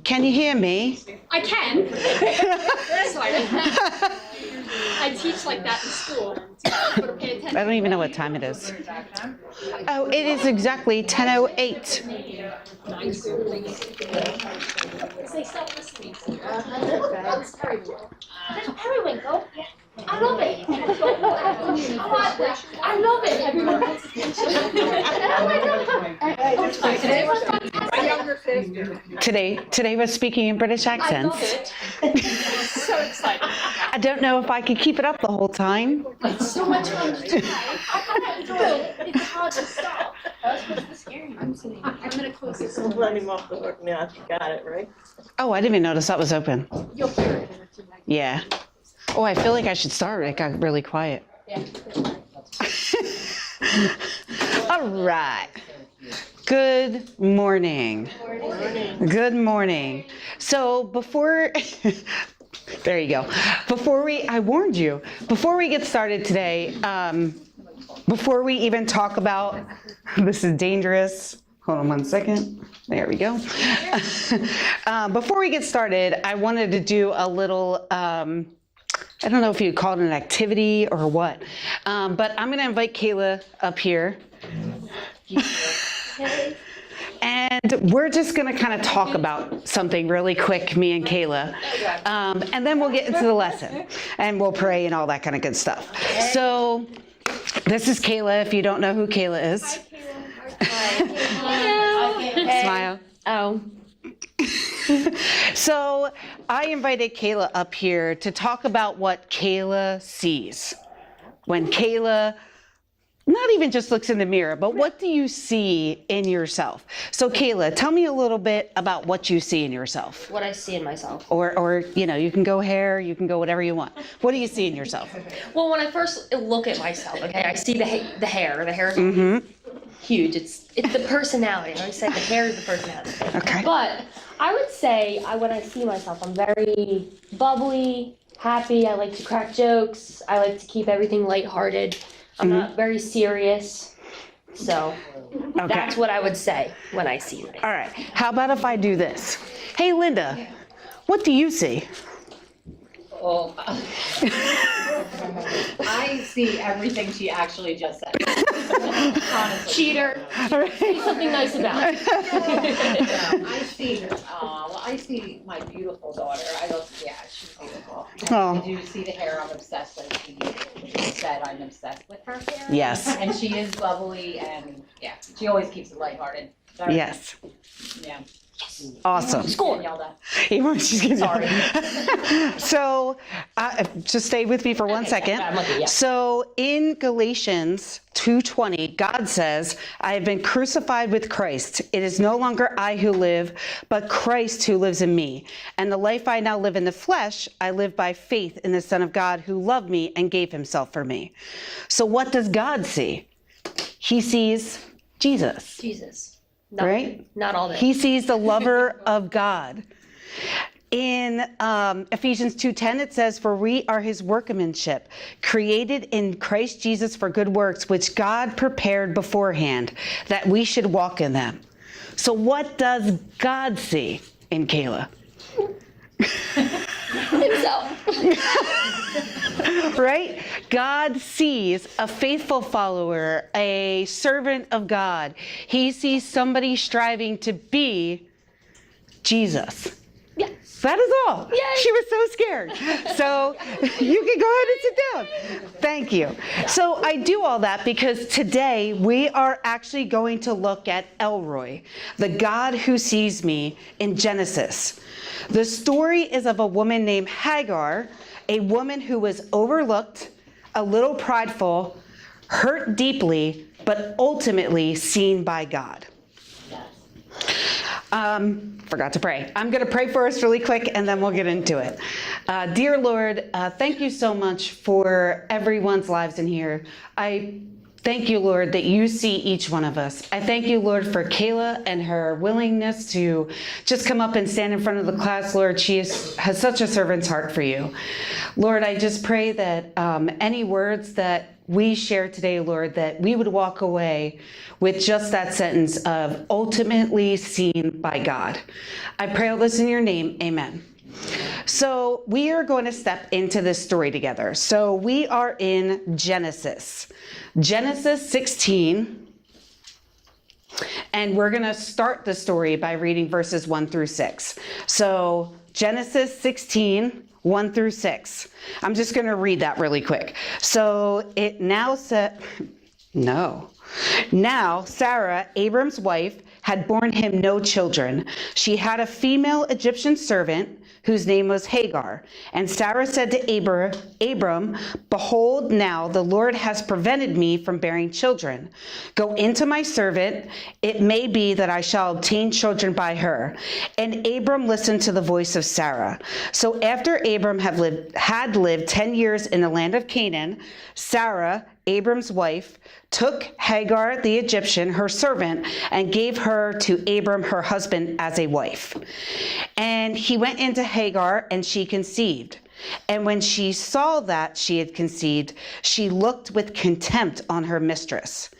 Can you hear me? I can. Sorry. I teach like that in school. To pay attention. I don't even know what time it is. Oh, it is exactly 10:08. They stop listening to you. That's periwinkle. Yeah. I love it. I love it. Everyone pays attention. Today was speaking in British I love accents. it. So excited. I don't know if I could keep it up the whole time. It's so much fun to try. I kind of enjoy it. It's hard to stop. That's what's the scary. I'm gonna close this. We'll run him off the hook now if you got it, right? Oh, I didn't even notice that was open. You'll hear it. Yeah. Oh, I feel like I should start. It got really quiet. Yeah. All right. Good morning. Good morning. So before, there you go. I warned you, before we get started today, before we even talk about, this is dangerous. Hold on one second. There we go. Before we get started, I wanted to do a little, I don't know if you'd call it an activity or what, but I'm going to invite Kayla up here. And we're just going to kind of talk about something really quick, me and Kayla. And then we'll get into the lesson and we'll pray and all that kind of good stuff. So this is Kayla, if you don't know who Kayla is. Hi. Smile. Oh. So I invited Kayla up here to talk about what Kayla sees. When Kayla not even just looks in the mirror, but what do you see in yourself? So Kayla, tell me a little bit about what you see in yourself. What I see in myself. Or you know, you can go hair, you can go whatever you want. What do you see in yourself? Well, when I first look at myself, okay, I see the hair. The hair is huge. It's the personality. I always say the hair is the personality. Okay. But I would say when I see myself, I'm very bubbly, happy. I like to crack jokes. I like to keep everything lighthearted. I'm not very serious. So that's what I would say when I see myself. All right. How about if I do this? Hey, Linda, what do you see? Oh, I see everything she actually just said. Honestly. Cheater. Say something nice about it. I see my beautiful daughter. She's beautiful. Oh. Did you see the hair? I'm obsessed with. She said I'm obsessed with her hair. Yes. And she is bubbly and she always keeps it lighthearted. Yes. Yeah. Awesome. Score. Yelled at. She's getting Sorry. So just stay with me for 1 second. I'm lucky, yeah. So in Galatians 2:20, God says, I have been crucified with Christ. It is no longer I who live, but Christ who lives in me. And the life I now live in the flesh, I live by faith in the Son of God who loved me and gave himself for me. So what does God see? He sees Jesus. Jesus. Right? Not all that. He sees the lover of God. In Ephesians 2:10, it says, for we are his workmanship, created in Christ Jesus for good works, which God prepared beforehand, that we should walk in them. So what does God see in Kayla? Himself. Right? God sees a faithful follower, a servant of God. He sees somebody striving to be Jesus. Yeah. That is all. Yay. She was so scared. So you can go ahead and sit down. Thank you. So I do all that because today we are actually going to look at Elroy, the God who sees me in Genesis. The story is of a woman named Hagar, a woman who was overlooked, a little prideful, hurt deeply, but ultimately seen by God. Forgot to pray. I'm going to pray for us really quick and then we'll get into it. Dear Lord, thank you so much for everyone's lives in here. I Thank you, Lord, that you see each one of us. I thank you, Lord, for Kayla and her willingness to just come up and stand in front of the class. Lord, she has such a servant's heart for you. Lord, I just pray that any words that we share today, Lord, that we would walk away with just that sentence of ultimately seen by God. I pray all this in your name. Amen. So we are going to step into this story together. So we are in Genesis 16, and we're going to start the story by reading verses 1 through 6. So Genesis 16, 1 through 6. I'm just going to read that really quick. So it now said, Now Sarah, Abram's wife, had borne him no children. She had a female Egyptian servant whose name was Hagar. And Sarah said to Abram, behold, now the Lord has prevented me from bearing children. Go into my servant. It may be that I shall obtain children by her. And Abram listened to the voice of Sarah. So after Abram had lived 10 years in the land of Canaan, Sarah, Abram's wife, took Hagar the Egyptian, her servant, and gave her to Abram, her husband, as a wife. And he went into Hagar, and she conceived. And when she saw that she had conceived, she looked with contempt on her mistress.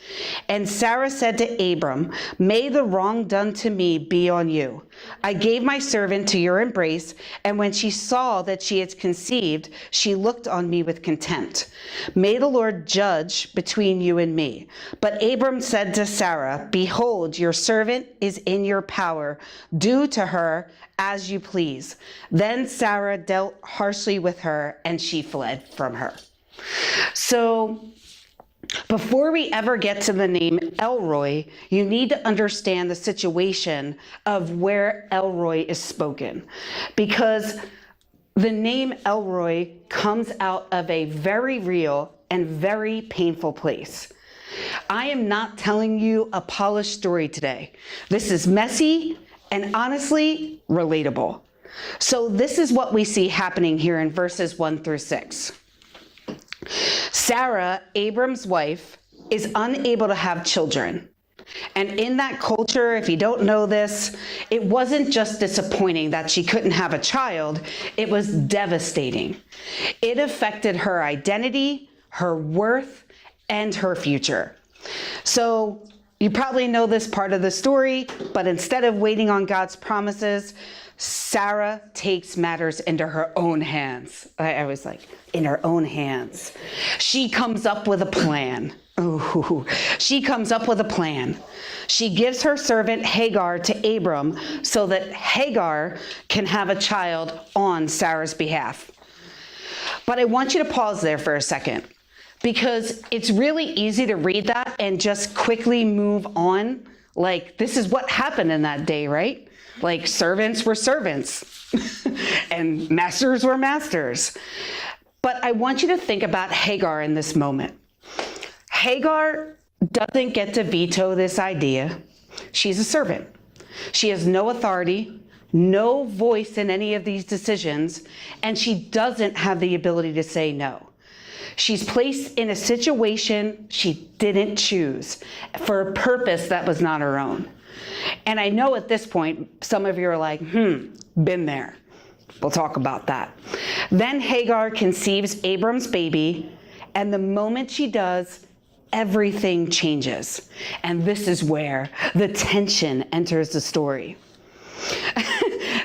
And Sarah said to Abram, may the wrong done to me be on you. I gave my servant to your embrace, and when she saw that she had conceived, she looked on me with contempt. May the Lord judge between you and me. But Abram said to Sarah, behold, your servant is in your power. Do to her as you please. Then Sarah dealt harshly with her, and she fled from her. So before we ever get to the name Elroy, you need to understand the situation of where Elroy is spoken, because the name Elroy comes out of a very real and very painful place. I am not telling you a polished story today. This is messy and honestly relatable. So this is what we see happening here in verses 1 through 6. Sarah, Abram's wife, is unable to have children. And in that culture, if you don't know this, it wasn't just disappointing that she couldn't have a child, it was devastating. It affected her identity, her worth, and her future. So you probably know this part of the story, but instead of waiting on God's promises, Sarah takes matters into her own hands. I was like, in her own hands. She comes up with a plan. Ooh, she comes up with a plan. She gives her servant Hagar to Abram so that Hagar can have a child on Sarah's behalf. But I want you to pause there for a second, because it's really easy to read that and just quickly move on. Like, this is what happened in that day, right? Like, servants were servants and masters were masters. But I want you to think about Hagar in this moment. Hagar doesn't get to veto this idea. She's a servant. She has no authority, no voice in any of these decisions, and she doesn't have the ability to say no. She's placed in a situation she didn't choose for a purpose that was not her own. And I know at this point, some of you are like, been there. We'll talk about that. Then Hagar conceives Abram's baby, and the moment she does, everything changes. And this is where the tension enters the story.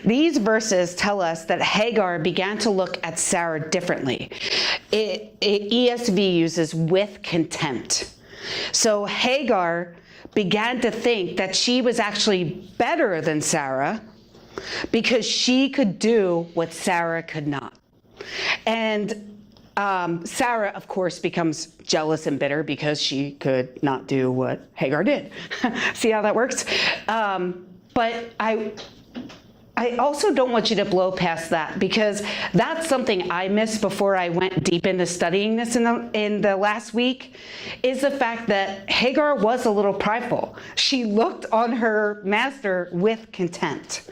These verses tell us that Hagar began to look at Sarah differently. ESV uses with contempt. So Hagar began to think that she was actually better than Sarah because she could do what Sarah could not. And Sarah, of course, becomes jealous and bitter because she could not do what Hagar did. See how that works? But I also don't want you to blow past that, because that's something I missed before I went deep into studying this in the last week, is the fact that Hagar was a little prideful. She looked on her master with contempt.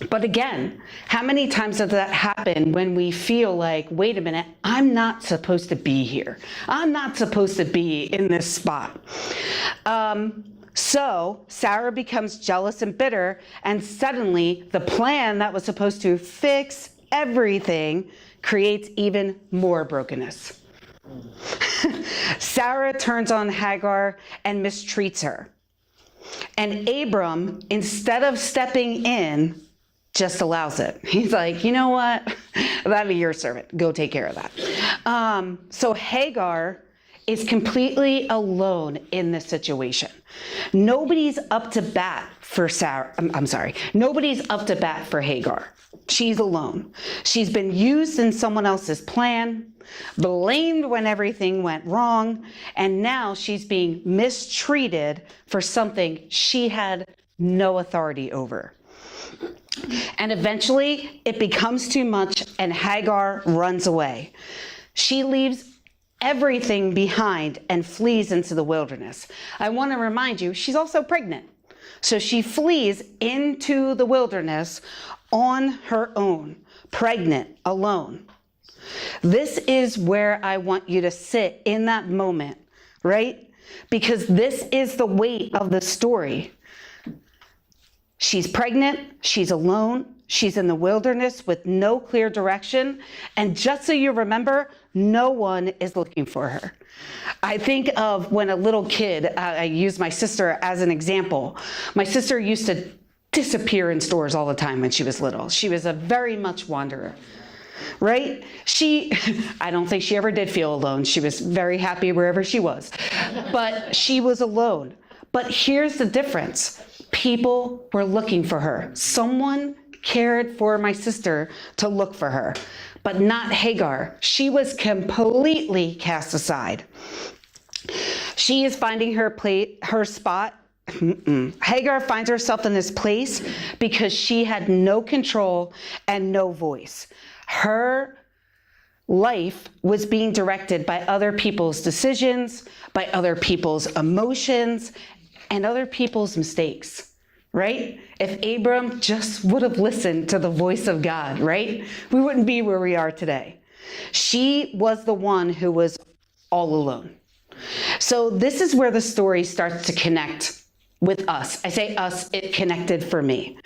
But again, how many times does that happen when we feel like, wait a minute, I'm not supposed to be here. I'm not supposed to be in this spot. So Sarah becomes jealous and bitter, and suddenly the plan that was supposed to fix everything creates even more brokenness. Sarah turns on Hagar and mistreats her. And Abram, instead of stepping in, just allows it. He's like, you know what? That'll be your servant. Go take care of that. So Hagar is completely alone in this situation. Nobody's up to bat for Sarah. I'm sorry. Nobody's up to bat for Hagar. She's alone. She's been used in someone else's plan, blamed when everything went wrong, and now she's being mistreated for something she had no authority over. And eventually it becomes too much and Hagar runs away. She leaves everything behind and flees into the wilderness. I want to remind you, she's also pregnant. So she flees into the wilderness on her own, pregnant, alone. This is where I want you to sit in that moment, right? Because this is the weight of the story. She's pregnant, she's alone, she's in the wilderness with no clear direction, and just so you remember, no one is looking for her. I think of when a little kid, I use my sister as an example. My sister used to disappear in stores all the time when she was little. She was a very much wanderer, right? I don't think she ever did feel alone. She was very happy wherever she was, but she was alone. But here's the difference. People were looking for her. Someone cared for my sister to look for her, but not Hagar. She was completely cast aside. She is finding her spot. Hagar finds herself in this place because she had no control and no voice. Her life was being directed by other people's decisions, by other people's emotions, and other people's mistakes, right? If Abram just would have listened to the voice of God, right? We wouldn't be where we are today. She was the one who was all alone. So this is where the story starts to connect with us. I say us, it connected for me.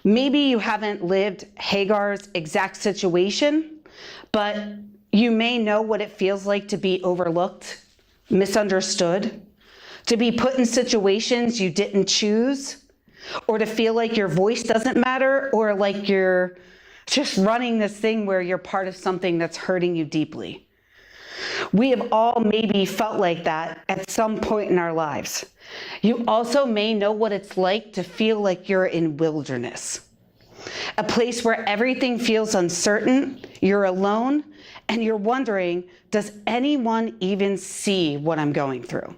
Maybe you haven't lived Hagar's exact situation, but you may know what it feels like to be overlooked, misunderstood, to be put in situations you didn't choose, or to feel like your voice doesn't matter, or like you're just running this thing where you're part of something that's hurting you deeply. We have all maybe felt like that at some point in our lives. You also may know what it's like to feel like you're in wilderness, a place where everything feels uncertain, you're alone, and you're wondering, does anyone even see what I'm going through?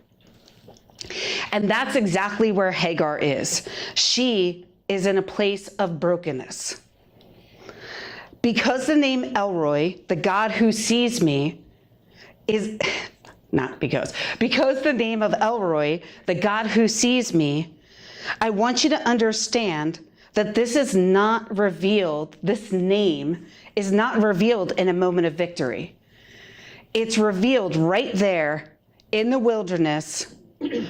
And that's exactly where Hagar is. She is in a place of brokenness. Because the name Elroy, the God who sees me, is because the name of Elroy, the God who sees me, I want you to understand that this is not revealed, this name is not revealed in a moment of victory. It's revealed right there in the wilderness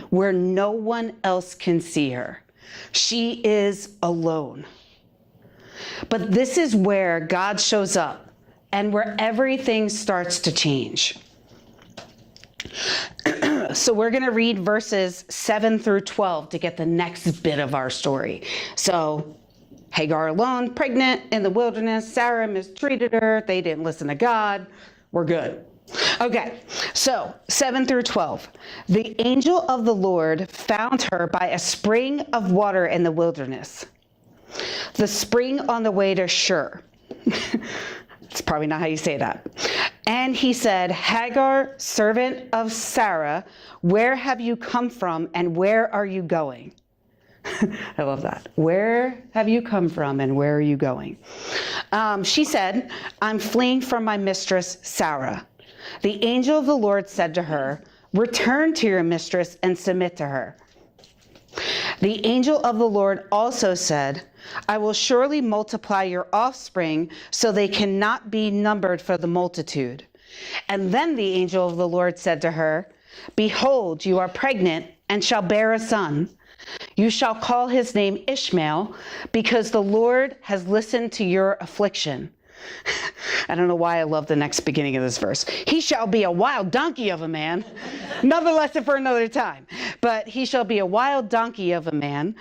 where no one else can see her. She is alone. But this is where God shows up and where everything starts to change. So we're going to read verses 7 through 12 to get the next bit of our story. So Hagar alone, pregnant in the wilderness, Sarah mistreated her, they didn't listen to God, we're good. Okay, so 7 through 12. The angel of the Lord found her by a spring of water in the wilderness, the spring on the way to Shur. It's probably not how you say that. And he said, Hagar, servant of Sarah, where have you come from and where are you going? I love that. Where have you come from and where are you going? She said, I'm fleeing from my mistress, Sarah. The angel of the Lord said to her, return to your mistress and submit to her. The angel of the Lord also said, I will surely multiply your offspring so they cannot be numbered for the multitude. And then the angel of the Lord said to her, Behold, you are pregnant and shall bear a son. You shall call his name Ishmael, because the Lord has listened to your affliction. I don't know why I love the next beginning of this verse. He shall be a wild donkey of a man. Another lesson for another time. But he shall be a wild donkey of a man.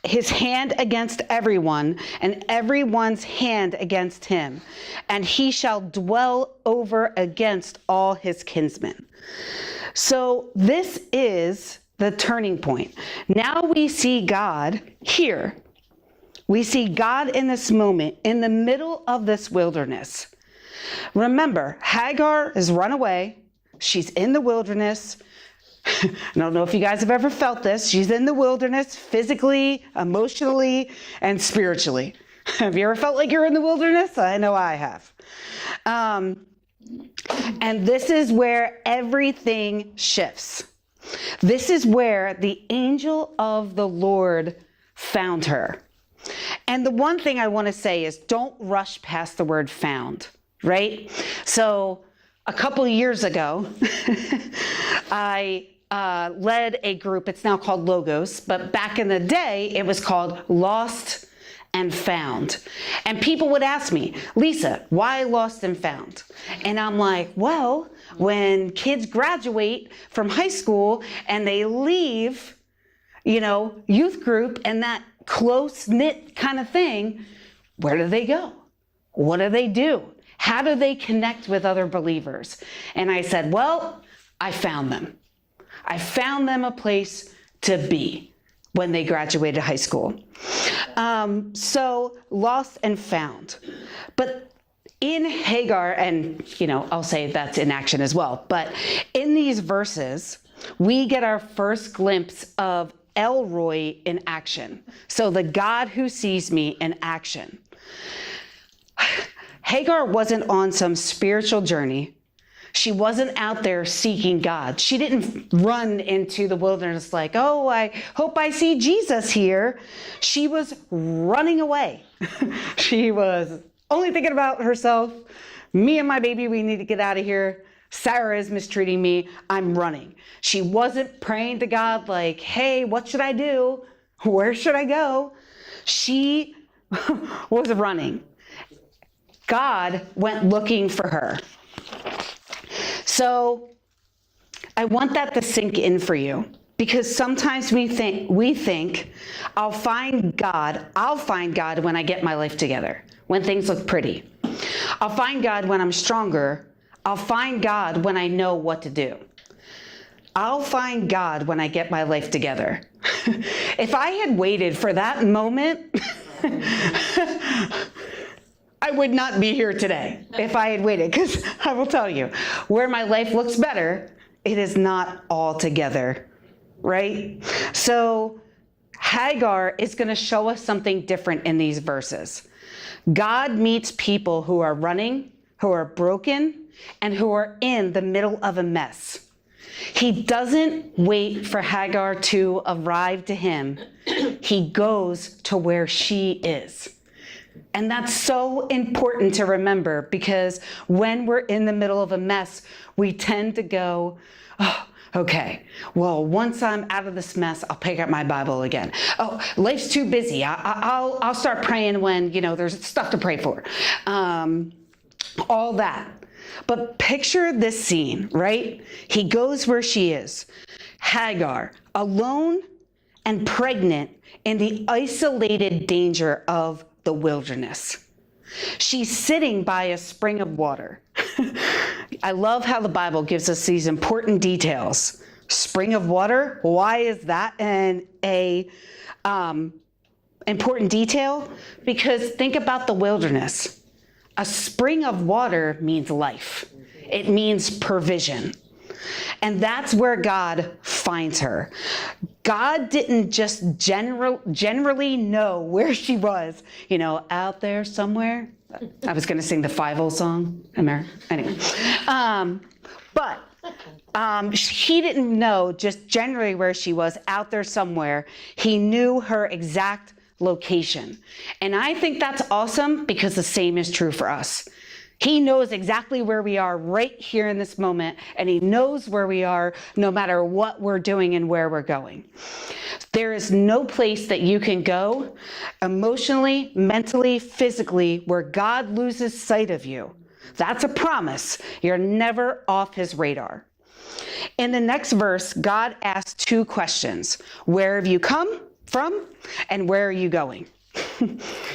His hand against everyone, and everyone's hand against him. And he shall dwell over against all his kinsmen. So this is the turning point. Now we see God here. We see God in this moment, in the middle of this wilderness. Remember, Hagar has run away. She's in the wilderness. I don't know if you guys have ever felt this. She's in the wilderness physically, emotionally, and spiritually. Have you ever felt like you're in the wilderness? I know I have. And this is where everything shifts. This is where the angel of the Lord found her. And the one thing I want to say is don't rush past the word found, right? So a couple years ago, I led a group. It's now called Logos, but back in the day, it was called Lost and Found. And people would ask me, Lisa, why Lost and Found? And I'm like, well, when kids graduate from high school and they leave, youth group and that close-knit kind of thing, where do they go? What do they do? How do they connect with other believers? And I said, well, I found them. I found them a place to be when they graduated high school. So lost and found. But in Hagar, and I'll say that's in action as well, but in these verses, we get our first glimpse of Elroy in action. So the God who sees me in action. Hagar wasn't on some spiritual journey. She wasn't out there seeking God. She didn't run into the wilderness like, oh, I hope I see Jesus here. She was running away. She was only thinking about herself. Me and my baby, we need to get out of here. Sarah is mistreating me. I'm running. She wasn't praying to God like, hey, what should I do? Where should I go? She was running. God went looking for her. So I want that to sink in for you, because sometimes we think I'll find God when I get my life together, when things look pretty. I'll find God when I'm stronger. I'll find God when I know what to do. I'll find God when I get my life together. If I had waited for that moment, I would not be here today if I had waited, because I will tell you, where my life looks better, it is not all together, right? So Hagar is going to show us something different in these verses. God meets people who are running, who are broken, and who are in the middle of a mess. He doesn't wait for Hagar to arrive to him. He goes to where she is. And that's so important to remember, because when we're in the middle of a mess, we tend to go, oh, okay, well, once I'm out of this mess, I'll pick up my Bible again. Oh, life's too busy. I'll start praying when, there's stuff to pray for. All that. But picture this scene, right? He goes where she is. Hagar, alone and pregnant in the isolated danger of the wilderness. She's sitting by a spring of water. I love how the Bible gives us these important details. Spring of water, why is that an important detail? Because think about the wilderness. A spring of water means life. It means provision. And that's where God finds her. God didn't just generally know where she was, out there somewhere. I was going to sing the 5-0 song. Anyway. But he didn't know just generally where she was, out there somewhere. He knew her exact location. And I think that's awesome because the same is true for us. He knows exactly where we are right here in this moment, and he knows where we are no matter what we're doing and where we're going. There is no place that you can go emotionally, mentally, physically, where God loses sight of you. That's a promise. You're never off his radar. In the next verse, God asks two questions. Where have you come from and where are you going?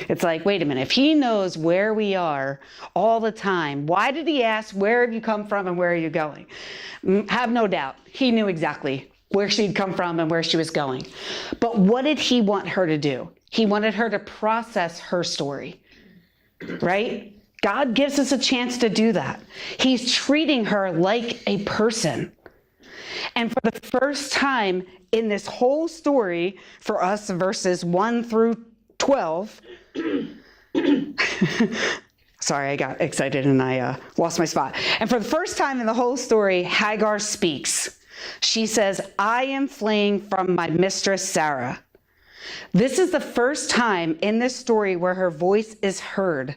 It's like, wait a minute, if he knows where we are all the time, why did he ask, where have you come from and where are you going? Have no doubt, he knew exactly where she'd come from and where she was going. But what did he want her to do? He wanted her to process her story, right? God gives us a chance to do that. He's treating her like a person. And for the first time in this whole story, for us, verses 1 through 12, sorry, I got excited and I lost my spot. And for the first time in the whole story, Hagar speaks. She says, I am fleeing from my mistress, Sarah. This is the first time in this story where her voice is heard.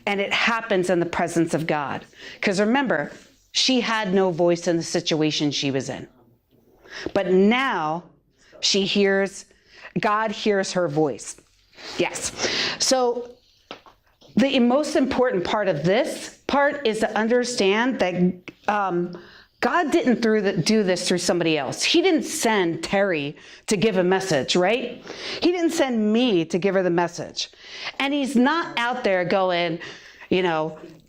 And it happens in the presence of God. Because remember, she had no voice in the situation she was in. But now God hears her voice. Yes. So the most important part of this part is to understand that God didn't do this through somebody else. He didn't send Terry to give a message, right? He didn't send me to give her the message. And he's not out there going,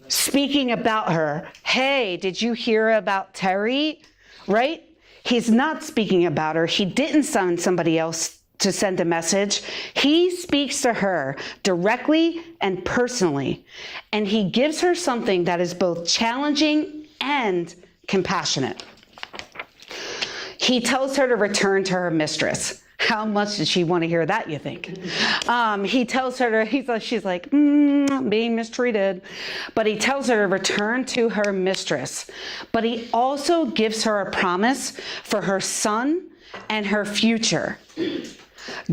speaking about her. Hey, did you hear about Terry? Right? He's not speaking about her. He didn't send somebody else to send a message. He speaks to her directly and personally. And he gives her something that is both challenging and compassionate. He tells her to return to her mistress. How much did she want to hear that, you think? He tells her she's like, being mistreated. But he tells her to return to her mistress. But he also gives her a promise for her son and her future.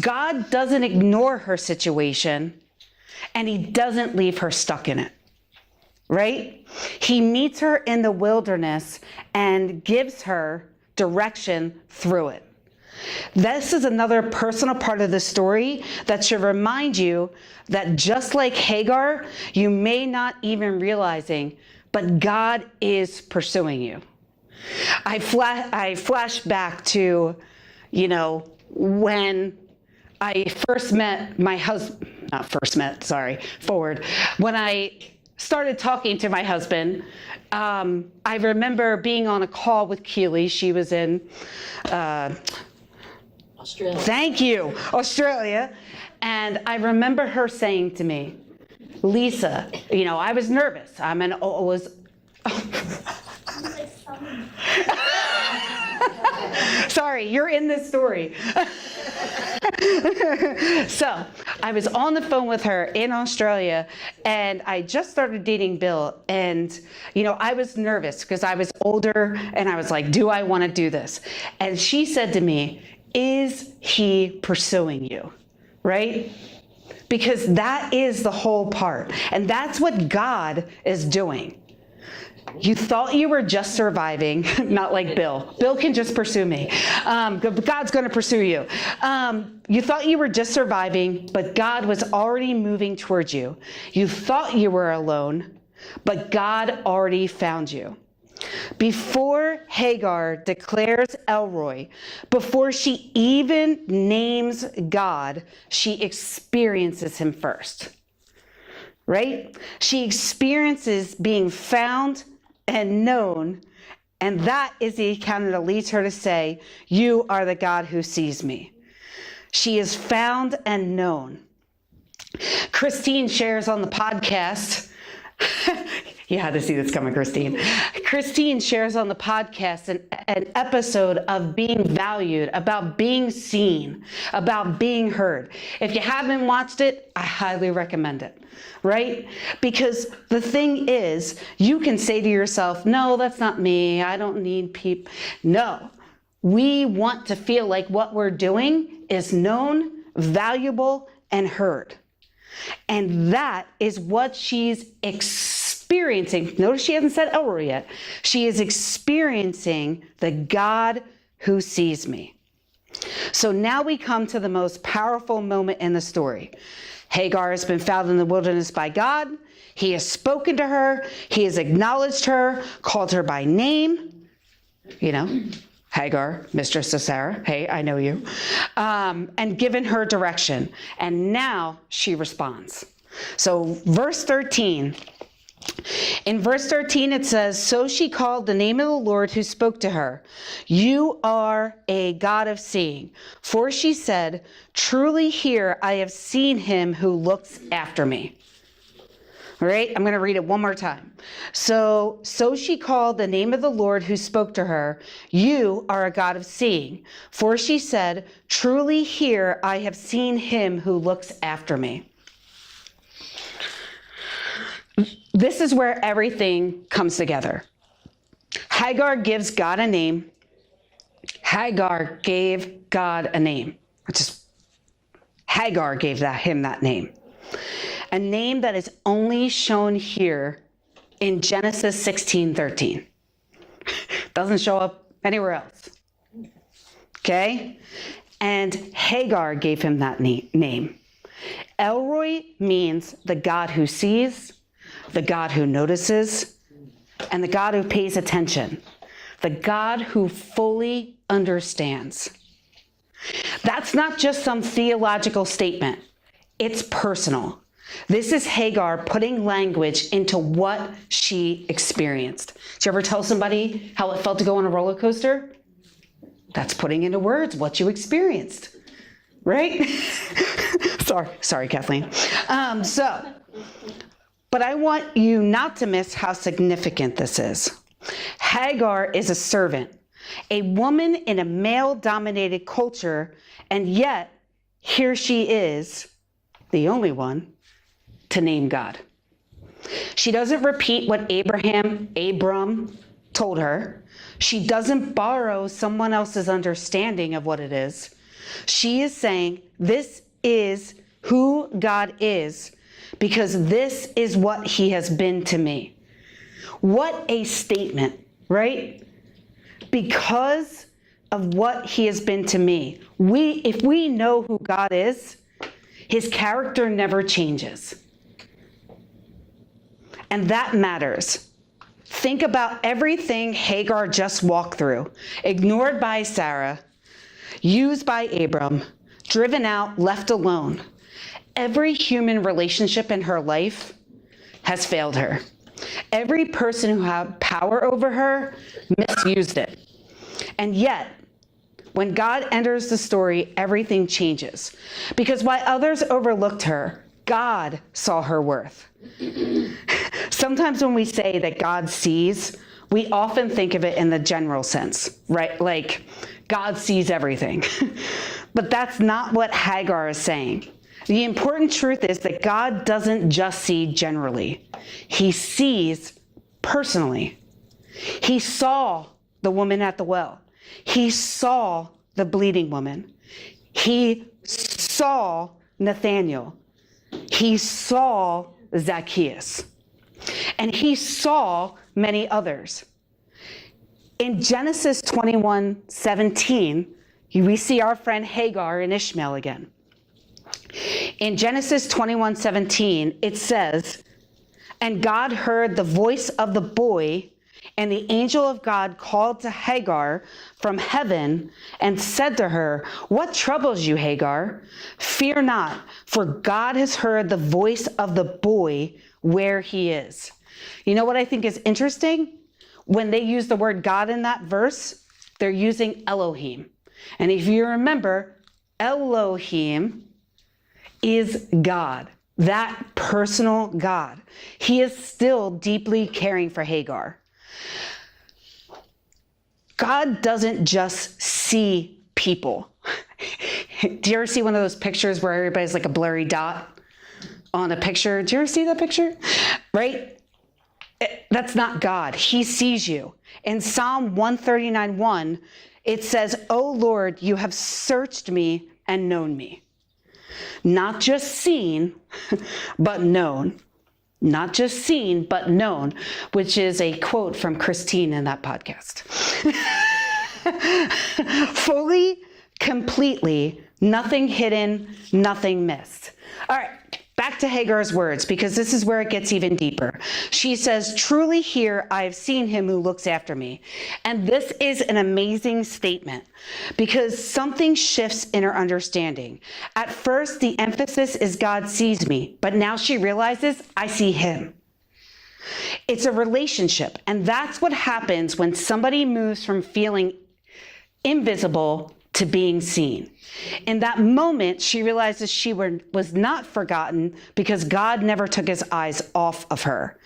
God doesn't ignore her situation, and he doesn't leave her stuck in it. Right? He meets her in the wilderness and gives her direction through it. This is another personal part of the story that should remind you that just like Hagar, you may not even realizing, but God is pursuing you. I flash back to, when I first met my husband, when I started talking to my husband, I remember being on a call with Keely. She was in Australia. Thank you, Australia. And I remember her saying to me, Lisa, I was nervous. Sorry, you're in this story. So I was on the phone with her in Australia, and I just started dating Bill. And, I was nervous because I was older, and I was like, do I want to do this? And she said to me, is he pursuing you? Right? Because that is the whole part. And that's what God is doing. You thought you were just surviving, not like Bill. Bill can just pursue me. God's going to pursue you. You thought you were just surviving, but God was already moving towards you. You thought you were alone, but God already found you. Before Hagar declares Elroy, before she even names God, she experiences him first. Right? She experiences being found and known, and that is the encounter that leads her to say, you are the God who sees me. She is found and known. Christine shares on the podcast, You had to see this coming, Christine. Christine shares on the podcast an episode of being valued, about being seen, about being heard. If you haven't watched it, I highly recommend it, right? Because the thing is, you can say to yourself, no, that's not me. I don't need people. No, we want to feel like what we're doing is known, valuable, and heard. And that is what she's experiencing. Notice she hasn't said Elroy yet. She is experiencing the God who sees me. So now we come to the most powerful moment in the story. Hagar has been found in the wilderness by God. He has spoken to her. He has acknowledged her, called her by name. You know, Hagar, mistress of Sarah, hey, I know you, and given her direction. And now she responds. So verse 13, in verse 13 it says, so she called the name of the Lord who spoke to her. You are a God of seeing. For she said, truly here I have seen him who looks after me. All right, I'm going to read it one more time. So she called the name of the Lord who spoke to her. You are a God of seeing. For she said, truly here I have seen him who looks after me. This is where everything comes together. Hagar gives God a name. Hagar gave God a name. Hagar gave him that name. A name that is only shown here in Genesis 16:13. Doesn't show up anywhere else. Okay? And Hagar gave him that name. Elroy means the God who sees, the God who notices, and the God who pays attention. The God who fully understands. That's not just some theological statement. It's personal. This is Hagar putting language into what she experienced. Did you ever tell somebody how it felt to go on a roller coaster? That's putting into words what you experienced, right? Sorry, Kathleen. But I want you not to miss how significant this is. Hagar is a servant, a woman in a male-dominated culture, and yet here she is, the only one, to name God. She doesn't repeat what Abram told her. She doesn't borrow someone else's understanding of what it is. She is saying, this is who God is, because this is what he has been to me. What a statement, right? Because of what he has been to me. If we know who God is, his character never changes. And that matters. Think about everything Hagar just walked through. Ignored by Sarah, used by Abram, driven out, left alone. Every human relationship in her life has failed her. Every person who had power over her misused it. And yet, when God enters the story, everything changes. Because while others overlooked her, God saw her worth. Sometimes when we say that God sees, we often think of it in the general sense, right? Like, God sees everything. But that's not what Hagar is saying. The important truth is that God doesn't just see generally. He sees personally. He saw the woman at the well. He saw the bleeding woman. He saw Nathanael. He saw Zacchaeus. And he saw many others. In Genesis 21:17, we see our friend Hagar and Ishmael again. In Genesis 21:17, it says, and God heard the voice of the boy, and the angel of God called to Hagar from heaven and said to her, what troubles you, Hagar? Fear not, for God has heard the voice of the boy where he is. You know what I think is interesting? When they use the word God in that verse, they're using Elohim. And if you remember, Elohim is God. that personal God. He is still deeply caring for Hagar. God doesn't just see people. Do you ever see one of those pictures where everybody's like a blurry dot on a picture? Do you ever see that picture? Right? That's not God. He sees you. In Psalm 139:1, it says, "O Lord, you have searched me and known me." Not just seen, but known. Not just seen, but known, which is a quote from Christine in that podcast. Fully, completely, nothing hidden, nothing missed. All right, back to Hagar's words, because this is where it gets even deeper. She says, "Truly here I have seen him who looks after me." And this is an amazing statement because something shifts in her understanding. At first, the emphasis is God sees me, but now she realizes I see him. It's a relationship, and that's what happens when somebody moves from feeling invisible to being seen. In that moment, she realizes she was not forgotten because God never took his eyes off of her.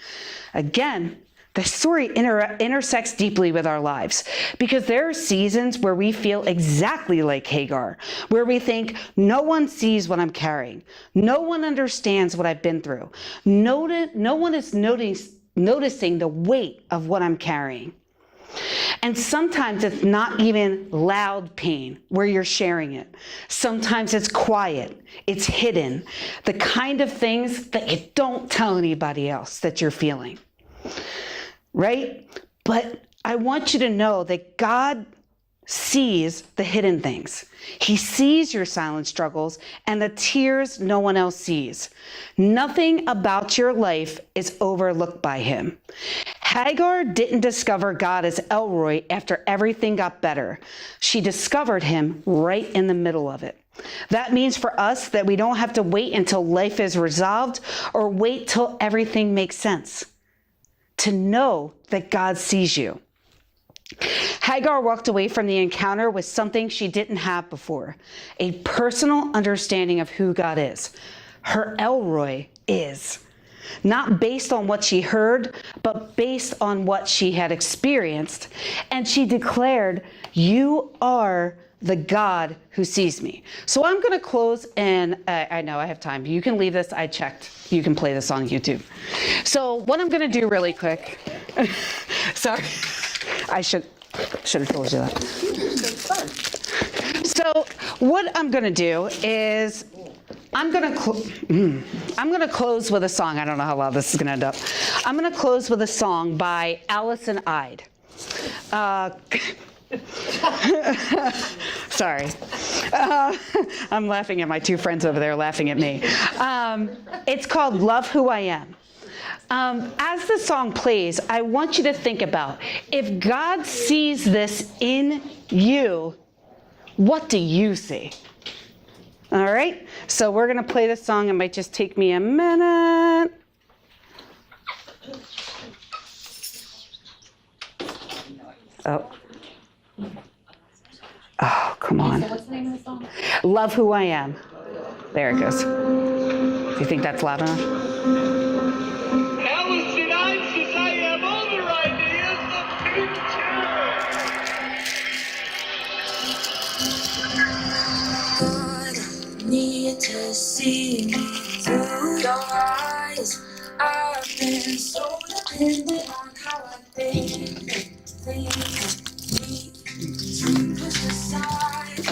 Again, the story intersects deeply with our lives because there are seasons where we feel exactly like Hagar, where we think, no one sees what I'm carrying. No one understands what I've been through. No one is noticing the weight of what I'm carrying. And sometimes it's not even loud pain where you're sharing it. Sometimes it's quiet, it's hidden, the kind of things that you don't tell anybody else that you're feeling, right? But I want you to know that God sees the hidden things. He sees your silent struggles and the tears no one else sees. Nothing about your life is overlooked by him. Hagar didn't discover God as Elroy after everything got better. She discovered him right in the middle of it. That means for us that we don't have to wait until life is resolved or wait till everything makes sense to know that God sees you. Hagar walked away from the encounter with something she didn't have before, a personal understanding of who God is. Her Elroy is. Not based on what she heard, but based on what she had experienced. And she declared, "You are the God who sees me." So I'm going to close, and I know I have time. You can leave this. I checked. You can play this on YouTube. So what I'm going to do really quick. Sorry. I should have told you that. So what I'm going to do is I'm going to close with a song. I don't know how loud this is going to end up. I'm going to close with a song by Allison Ide. Sorry. I'm laughing at my two friends over there laughing at me. It's called Love Who I Am. As the song plays, I want you to think about, if God sees this in you, what do you see? All right? So we're going to play this song. It might just take me a minute. Oh, come on. So what's the name of the song? Love Who I Am. There it goes. Do you think that's loud enough? Need to see me through your eyes. I've been so dependent on how I think. Need to push aside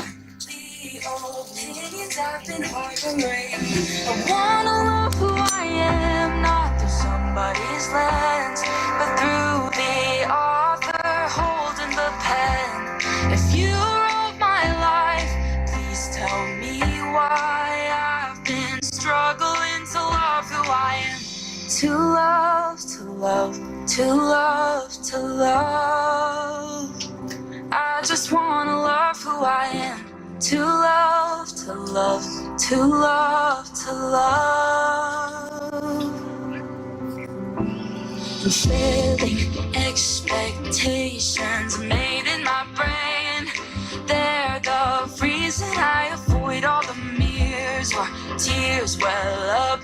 the opinions I've been harboring. I wanna love who I am, not through somebody's lens, but through the author holding the pen. If you wrote my life, please tell me why I've been struggling to love who I am. To love, to love, to love, to love. I just wanna love who I am. To love, to love, to love, to love. Fulfilling expectations made in my brain. They're the reason I avoid all the mirrors or tears well up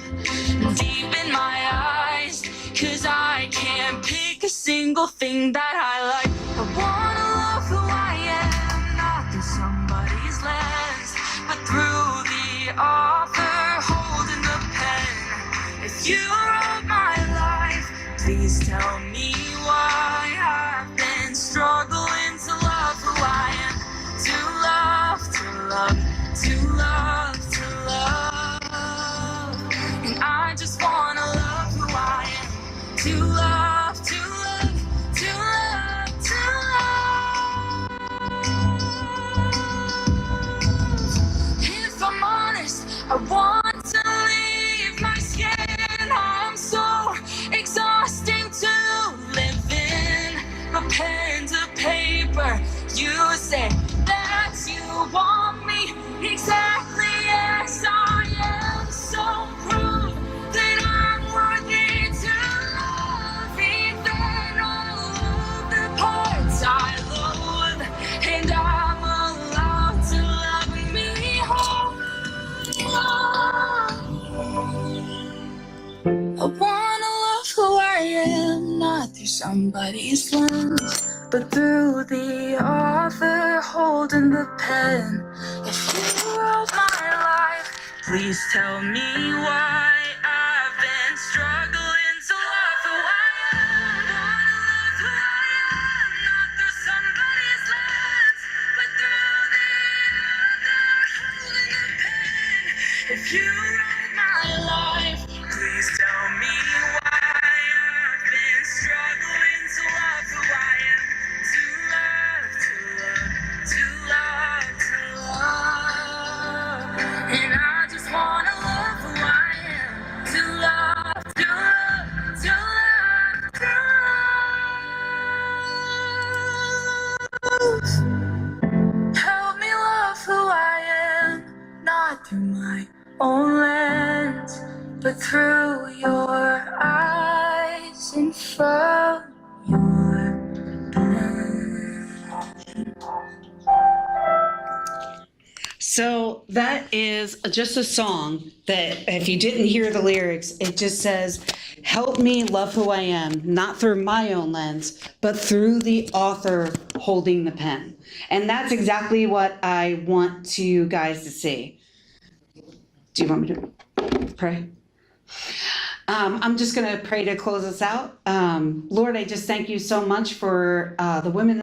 deep in my eyes, 'cause I can't pick a single thing that I like. I wanna love who I am, not through somebody's lens, but through the author holding the pen. If you wrote my life, please tell me why I've been struggling to love who I am. To love, to love, to love, to love. And I just wanna love who I am. To love, to love, to love, to love. If I'm honest, I want to leave my skin. I'm so exhausting to live in. My pen to paper, you say that you want me exactly as I am. So prove that I'm worthy to love, even all of the parts I loathe. And I'm allowed to love me whole. I wanna love who I am, not through somebody's lens, but through the author holding the pen. If you wrote my life, please tell me why I've been struggling to love who I am. Wanna love who I am, not through somebody's lens, but through the author holding the pen. If you wrote my life, please tell me why I've been struggling to love who I am. To love, to love, to love, to love. And I just wanna love who I am. To love, to love, to love, to love. Help me love who I am, not through my own lens, but through your eyes and from your pen. So that is just a song that, if you didn't hear the lyrics, it just says, help me love who I am, not through my own lens, but through the author holding the pen. And that's exactly what I want to you guys to see. Do you want me to pray? I'm just going to pray to close us out. Lord, I just thank you so much for the women